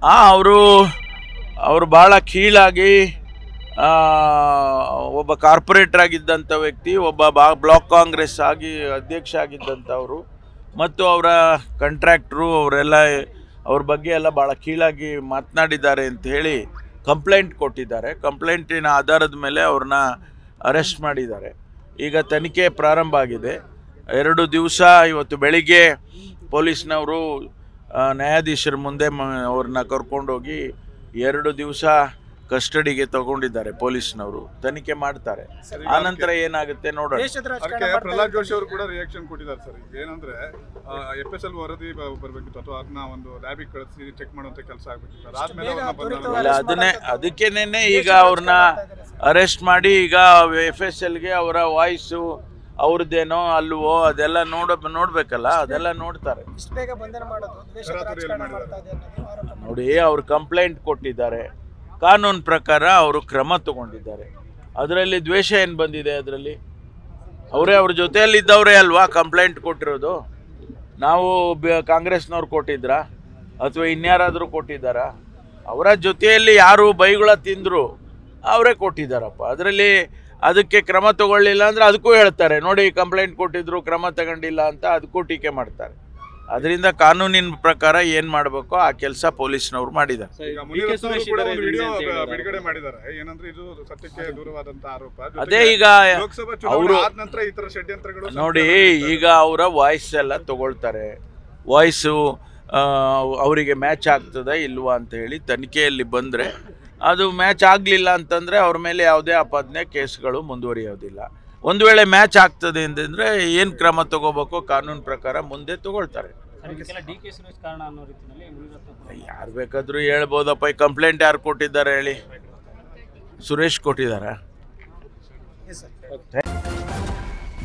ಅವರು ಭಾಳ ಕೀಳಾಗಿ ಒಬ್ಬ ಕಾರ್ಪೊರೇಟರ್ ಆಗಿದ್ದಂಥ ವ್ಯಕ್ತಿ, ಒಬ್ಬ ಬ್ಲಾಕ್ ಕಾಂಗ್ರೆಸ್ ಅಧ್ಯಕ್ಷ ಆಗಿದ್ದಂಥವರು ಮತ್ತು ಅವರ ಕಾಂಟ್ರಾಕ್ಟ್ರು ಅವರೆಲ್ಲ ಅವ್ರ ಬಗ್ಗೆ ಎಲ್ಲ ಭಾಳ ಕೀಳಾಗಿ ಮಾತನಾಡಿದ್ದಾರೆ ಅಂತ ಹೇಳಿ ಕಂಪ್ಲೇಂಟ್ ಕೊಟ್ಟಿದ್ದಾರೆ. ಕಂಪ್ಲೇಂಟಿನ ಆಧಾರದ ಮೇಲೆ ಅವ್ರನ್ನ ಅರೆಸ್ಟ್ ಮಾಡಿದ್ದಾರೆ. ಈಗ ತನಿಖೆ ಪ್ರಾರಂಭ ಆಗಿದೆ. 2 ದಿವಸ ಇವತ್ತು ಬೆಳಿಗ್ಗೆ ಪೊಲೀಸ್ನವರು ನ್ಯಾಯಾಧೀಶರ ಮುಂದೆ ಅವ್ರನ್ನ ಕರ್ಕೊಂಡೋಗಿ 2 ದಿವಸ ಕಸ್ಟಡಿಗೆ ತಗೊಂಡಿದ್ದಾರೆ. ಪೊಲೀಸ್ನವರು ತನಿಖೆ ಮಾಡ್ತಾರೆ. ಆನಂತರ ಏನಾಗುತ್ತೆ ನೋಡೋಣ. ಪ್ರಹ್ಲಾದ್ ಜೋಶಿ ಅವರು ಕೂಡ ರಿಯಾಕ್ಷನ್ ಕೊಟ್ಟಿದ್ದಾರೆ ಸರ್. ಏನಂದ್ರೆ FSL ವರದಿ ಬರಬೇಕಿತ್ತು ಅಥವಾ ಅದನ್ನ ಒಂದು ಲ್ಯಾಬಿಗೆ ಕಳಿಸಿ ಚೆಕ್ ಮಾಡುವಂತ ಕೆಲಸ ಆಗಬೇಕಿತ್ತು. ಅದಕ್ಕೇನೆ ಈಗ ಅವ್ರನ್ನ ಅರೆಸ್ಟ್ ಮಾಡಿ ಈಗ FSLಗೆ ಅವರ ವಾಯ್ಸು ಅವ್ರದ್ದೇನೋ ಅಲ್ವೋ ಅದೆಲ್ಲ ನೋಡ್ಬೇಕಲ್ಲ, ಅದೆಲ್ಲ ನೋಡ್ತಾರೆ. ನೋಡಿ, ಅವ್ರು ಕಂಪ್ಲೇಂಟ್ ಕೊಟ್ಟಿದ್ದಾರೆ. ಕಾನೂನು ಪ್ರಕಾರ ಅವರು ಕ್ರಮ ತಗೊಂಡಿದ್ದಾರೆ. ಅದರಲ್ಲಿ ದ್ವೇಷ ಏನು ಬಂದಿದೆ? ಅದರಲ್ಲಿ ಅವ್ರ ಜೊತೆಯಲ್ಲಿದ್ದವರೇ ಅಲ್ವಾ ಕಂಪ್ಲೇಂಟ್ ಕೊಟ್ಟಿರೋದು. ನಾವು ಕಾಂಗ್ರೆಸ್ನವ್ರು ಕೊಟ್ಟಿದ್ರಾ ಅಥವಾ ಇನ್ಯಾರಾದರೂ ಕೊಟ್ಟಿದ್ದಾರಾ? ಅವರ ಜೊತೆಯಲ್ಲಿ ಯಾರು ಬೈಗುಳ ತಿಂದರು ಅವರೇ ಕೊಟ್ಟಿದ್ದಾರಪ್ಪ. ಅದಕ್ಕೆ ಕ್ರಮ ತಗೊಳ್ಳಿಲ್ಲ ಅಂದರೆ ಅದಕ್ಕೂ ಹೇಳ್ತಾರೆ, ನೋಡಿ ಕಂಪ್ಲೇಂಟ್ ಕೊಟ್ಟಿದ್ರು ಕ್ರಮ ತಗೊಂಡಿಲ್ಲ ಅಂತ, ಅದಕ್ಕೂ ಟೀಕೆ ಮಾಡ್ತಾರೆ. ಅದರಿಂದ ಕಾನೂನಿನ ಪ್ರಕಾರ ಏನು ಮಾಡಬೇಕೋ ಆ ಕೆಲಸ ಪೊಲೀಸ್ನವ್ರು ಮಾಡಿದ್ದಾರೆ. ಅದೇ ಈಗ ಅವರು ನೋಡಿ, ಈಗ ಅವರ ವಾಯ್ಸ್ ಎಲ್ಲ ತಗೊಳ್ತಾರೆ. ವಾಯ್ಸು ಅವರಿಗೆ ಮ್ಯಾಚ್ ಆಗ್ತದೆ ಇಲ್ವಾ ಅಂತ ಹೇಳಿ ತನಿಖೆಯಲ್ಲಿ ಬಂದರೆ, ಅದು ಮ್ಯಾಚ್ ಆಗಲಿಲ್ಲ ಅಂತಂದರೆ ಅವ್ರ ಮೇಲೆ ಯಾವುದೇ ಆಪಾದನೆ ಕೇಸ್ಗಳು ಮುಂದುವರಿಯೋದಿಲ್ಲ. ಒಂದು ವೇಳೆ ಮ್ಯಾಚ್ ಆಗ್ತದೆ ಅಂತಂದರೆ ಏನು ಕ್ರಮ ತಗೋಬೇಕೋ ಕಾನೂನು ಪ್ರಕಾರ ಮುಂದೆ ತಗೊಳ್ತಾರೆ. ಯಾರು ಬೇಕಾದರೂ ಹೇಳ್ಬೋದಪ್ಪ. ಈ ಕಂಪ್ಲೇಂಟ್ ಯಾರು ಕೊಟ್ಟಿದ್ದಾರೆ ಹೇಳಿ? ಸುರೇಶ್ ಕೊಟ್ಟಿದ್ದಾರಾ?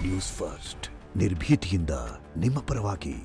ನ್ಯೂಸ್ ಫಸ್ಟ್ ನಿರ್ಭೀತಿಯಿಂದ ನಿಮ್ಮ ಪರವಾಗಿ.